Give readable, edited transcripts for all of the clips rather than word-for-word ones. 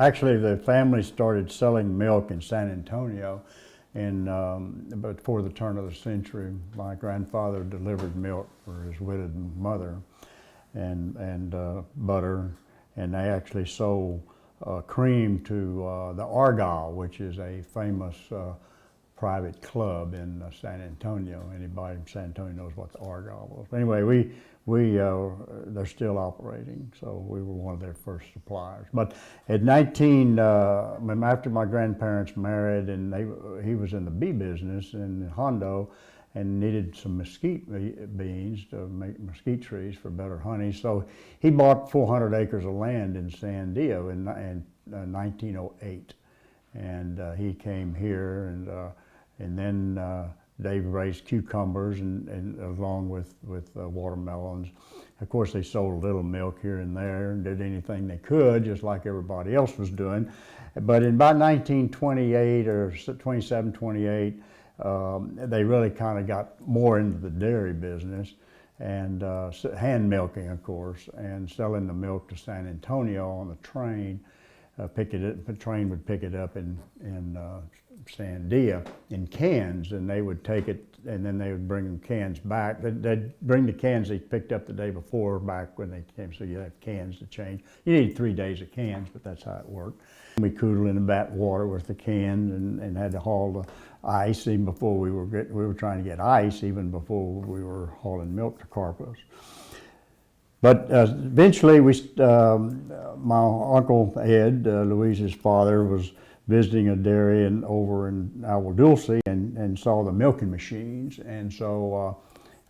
actually, the family started selling milk in San Antonio before the turn of the century. My grandfather delivered milk for his widowed mother and butter, and they actually sold cream to the Argyle, which is a famous private club in San Antonio. Anybody in San Antonio knows what the Argyle was. But anyway, they're still operating, so we were one of their first suppliers. But at 19, after my grandparents married, and he was in the bee business in Hondo, and needed some mesquite beans to make mesquite trees for better honey. So he bought 400 acres of land in Sandia in 1908, and he came here, and then they raised cucumbers and along with watermelons. Of course, they sold a little milk here and there and did anything they could, just like everybody else was doing. But in about 1928 or 27, 28, they really kind of got more into the dairy business and hand milking, of course, and selling the milk to San Antonio on the train. The train would pick it up in Sandia in cans, and they would take it, and then they would bring them cans back. They'd bring the cans they picked up the day before back when they came, so you have cans to change. You need 3 days of cans, but that's how it worked. We cooled in the bat water with the cans and had to haul the ice even before we were trying to get ice even before we were hauling milk to Corpus. But eventually, my Uncle Ed, Louise's father, was visiting a dairy over in Agua Dulce and saw the milking machines. And so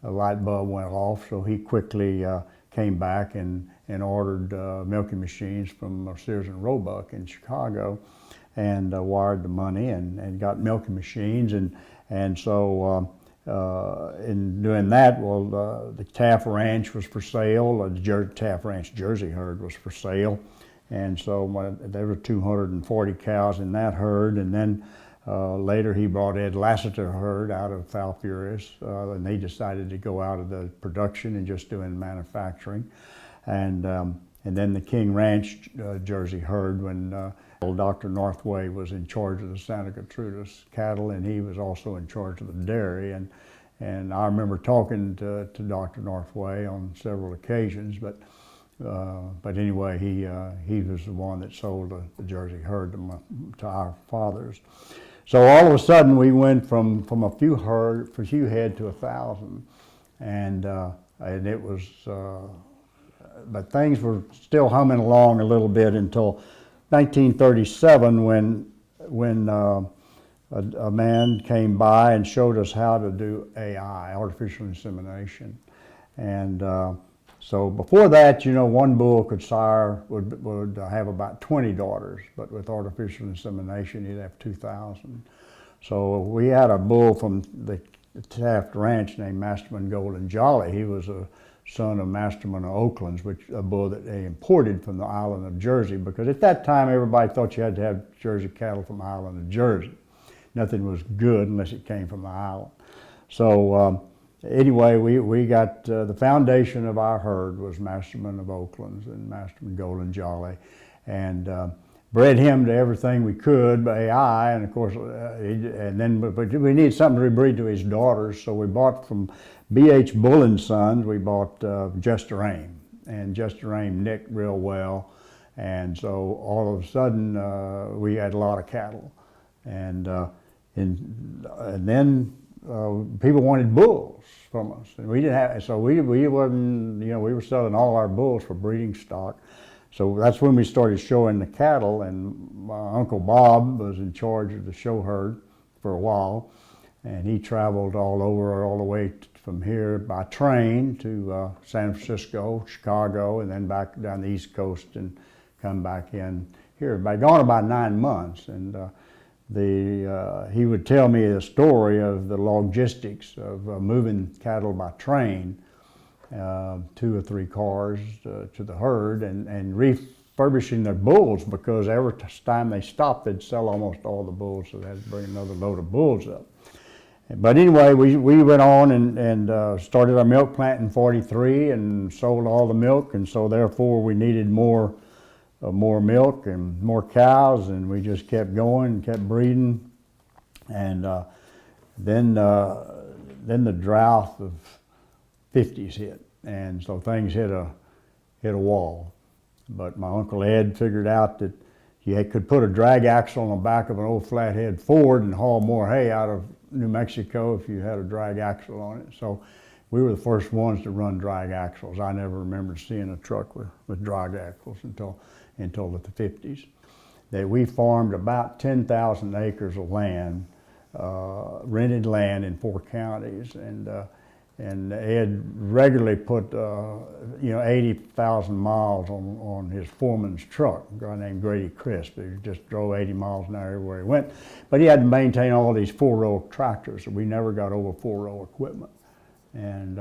a light bulb went off, so he quickly came back and ordered milking machines from Sears and Roebuck in Chicago, and wired the money and got milking machines. And so in doing that, the Taft Ranch was for sale. The Taft Ranch Jersey Herd was for sale. And so there were 240 cows in that herd. And then later he brought Ed Lassiter herd out of Falfurrias, and they decided to go out of the production and just doing manufacturing. And then the King Ranch Jersey Herd, when Dr. Northway was in charge of the Santa Gertrudis cattle, and he was also in charge of the dairy. And I remember talking to Dr. Northway on several occasions, but anyway, he was the one that sold the Jersey Herd to our fathers. So all of a sudden, we went from a few head to 1,000, and it was. But things were still humming along a little bit until 1937, when a man came by and showed us how to do AI, artificial insemination, and. So before that, one bull would have about 20 daughters, but with artificial insemination, you'd have 2,000. So we had a bull from the Taft Ranch named Masterman Golden Jolly. He was a son of Masterman of Oakland's, a bull that they imported from the island of Jersey, because at that time everybody thought you had to have Jersey cattle from the island of Jersey. Nothing was good unless it came from the island. So. Anyway, we got the foundation of our herd was Masterman of Oakland's and Masterman Golden Jolly, and bred him to everything we could by AI, and of course, but we needed something to breed to his daughters, so we bought from B.H. Bull and Sons. We bought Jester Aim, and Jester Aim nicked real well, and so all of a sudden we had a lot of cattle, and then. People wanted bulls from us, and we didn't have. So we wasn't. We were selling all our bulls for breeding stock. So that's when we started showing the cattle. And my Uncle Bob was in charge of the show herd for a while, and he traveled all the way from here by train to San Francisco, Chicago, and then back down the East Coast and come back in here. But gone about 9 months, and. He would tell me a story of the logistics of moving cattle by train, 2 or 3 cars to the herd, and refurbishing their bulls, because every time they stopped, they'd sell almost all the bulls, so they had to bring another load of bulls up. But anyway, we went on and started our milk plant in '43 and sold all the milk, and so therefore we needed more more milk and more cows, and we just kept going and kept breeding. And then the drought of '50s hit, and so things hit a wall. But my Uncle Ed figured out that you could put a drag axle on the back of an old flathead Ford and haul more hay out of New Mexico if you had a drag axle on it. So we were the first ones to run drag axles. I never remember seeing a truck with drag axles until the '50s. We farmed about 10,000 acres of land, rented land in 4 counties, and Ed regularly put 80,000 miles on his foreman's truck, a guy named Grady Crisp. He just drove 80 miles an hour everywhere he went. But he had to maintain all these 4-row tractors, so we never got over 4-row equipment. And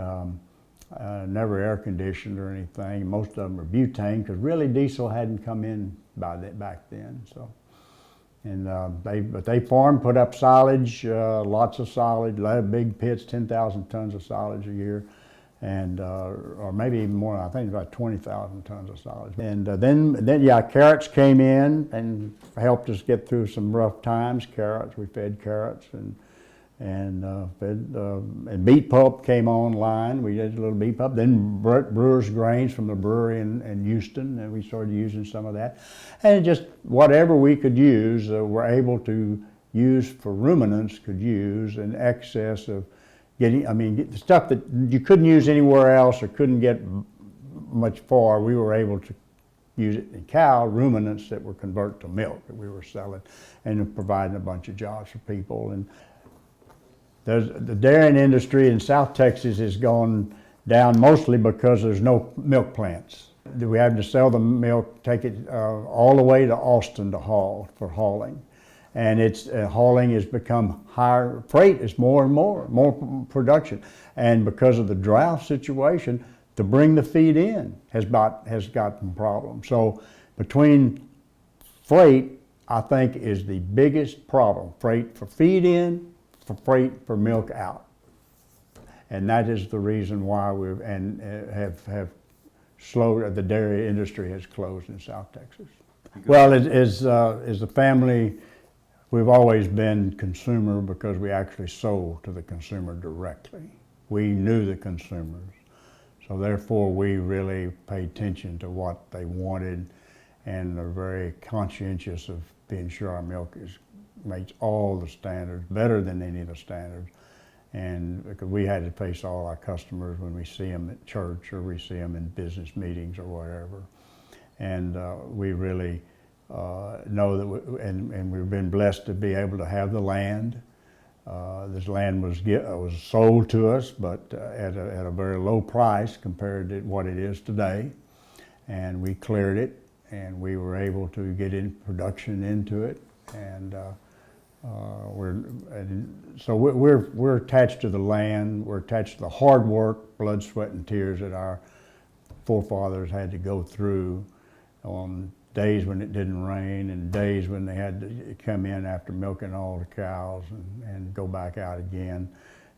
never air conditioned or anything. Most of them were butane, because really diesel hadn't come in back then. So. But they farmed, put up silage, lots of silage, a lot of big pits, 10,000 tons of silage a year, and or maybe even more. I think about 20,000 tons of silage. And then carrots came in and helped us get through some rough times. Carrots, we fed carrots, and beet pulp came online. We did a little beet pulp. Then brewer's grains from the brewery in Houston, and we started using some of that. And just whatever we could use, we're able to use for ruminants, could use in excess of getting, the stuff that you couldn't use anywhere else or couldn't get much far, we were able to use it in cow ruminants that were converted to milk that we were selling and providing a bunch of jobs for people. And the dairying industry in South Texas has gone down mostly because there's no milk plants. We have to sell the milk, take it all the way to Austin to haul, for hauling. And hauling has become higher, freight is more and more production. And because of the drought situation, to bring the feed in has gotten problems. So between freight, I think, is the biggest problem. Freight for feed in, for freight for milk out, and that is the reason why we've have slowed. The dairy industry has closed in South Texas. Well, as a family, we've always been consumer because we actually sold to the consumer directly. We knew the consumers, so therefore we really pay attention to what they wanted, and are very conscientious of being sure our milk meets all the standards, better than any of the standards. And because we had to face all our customers when we see them at church or we see them in business meetings or whatever. And we really know that, and we've been blessed to be able to have the land. This land was sold to us, but at a very low price compared to what it is today. And we cleared it, and we were able to get in production into it. And we're attached to the land. We're attached to the hard work, blood, sweat, and tears that our forefathers had to go through on days when it didn't rain and days when they had to come in after milking all the cows and go back out again.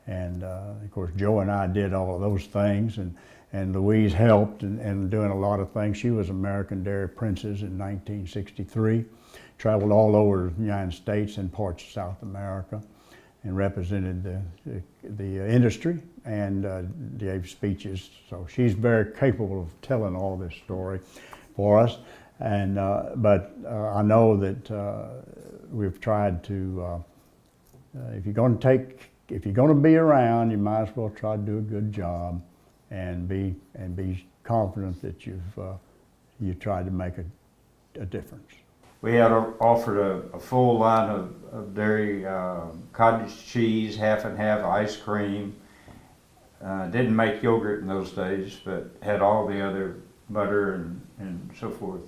And of course, Joe and I did all of those things, and Louise helped in doing a lot of things. She was American Dairy Princess in 1963. Traveled all over the United States and parts of South America, and represented the industry and gave speeches. So she's very capable of telling all this story for us. And but I know that we've tried to. If you're going to be around, you might as well try to do a good job, and be confident that you've tried to make a difference. We had offered a full line of dairy, cottage cheese, half and half, ice cream. Didn't make yogurt in those days, but had all the other butter and so forth.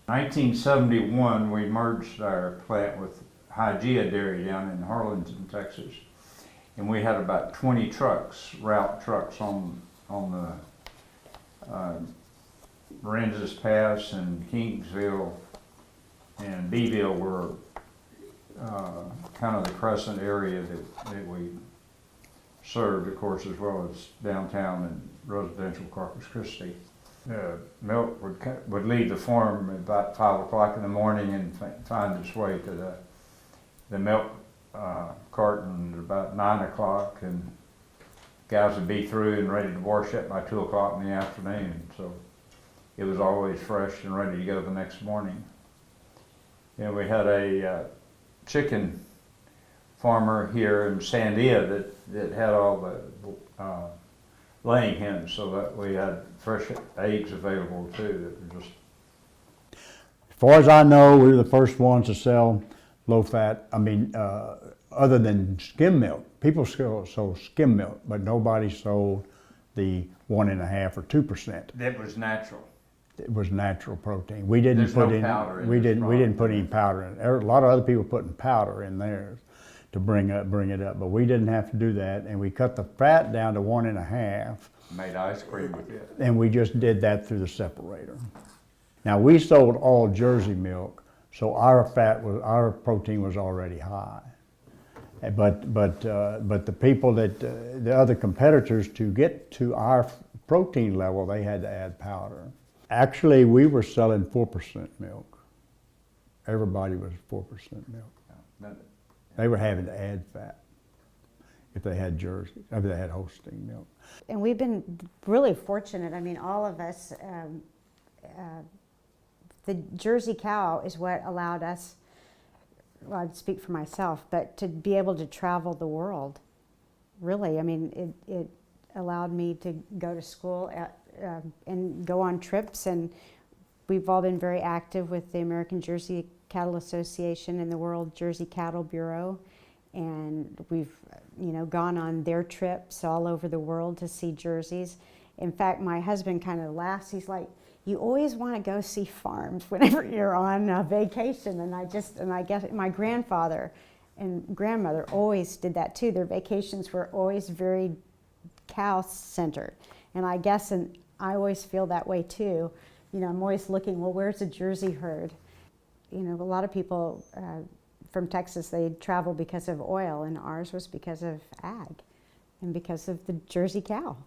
1971, we merged our plant with Hygeia Dairy down in Harlingen, Texas. And we had about 20 trucks, route trucks on the Maranzas Pass and Kingsville and Beeville were kind of the crescent area that we served, of course, as well as downtown and residential Corpus Christi. milk would leave the farm about 5 o'clock in the morning and find its way to the milk carton at about 9 o'clock, and guys would be through and ready to wash up by 2 o'clock in the afternoon. So it was always fresh and ready to go the next morning. And we had a chicken farmer here in Sandia that had all the laying hens, so that we had fresh eggs available too. That were just, As far as I know, we were the first ones to sell low-fat, other than skim milk. People still sold skim milk, but nobody sold the 1.5 or 2%. that was natural. It was natural protein. We didn't There's put no in, powder in we this didn't put product. any powder in it. A lot of other people putting powder in theirs to bring it up, but we didn't have to do that, and we cut the fat down to 1.5, Made ice cream with it. and we just did that through the separator. Now, we sold all Jersey milk, so our protein was already high. But the people the other competitors, to get to our protein level, they had to add powder. Actually, we were selling 4% milk. Everybody was 4% milk. They were having to add fat if they had Jersey, if they had Holstein milk. And we've been really fortunate. I mean, all of us, the Jersey cow is what allowed us, well, I'd speak for myself, but to be able to travel the world, really. I mean, it allowed me to go to school and go on trips, and we've all been very active with the American Jersey Cattle Association and the World Jersey Cattle Bureau, and we've gone on their trips all over the world to see jerseys. In fact, my husband kind of laughs. He's like, "You always want to go see farms whenever you're on a vacation," and I guess my grandfather and grandmother always did that too. Their vacations were always very cow centered, and I guess I always feel that way too. I'm always looking, well, where's the Jersey herd? A lot of people from Texas, they travel because of oil, and ours was because of ag and because of the Jersey cow.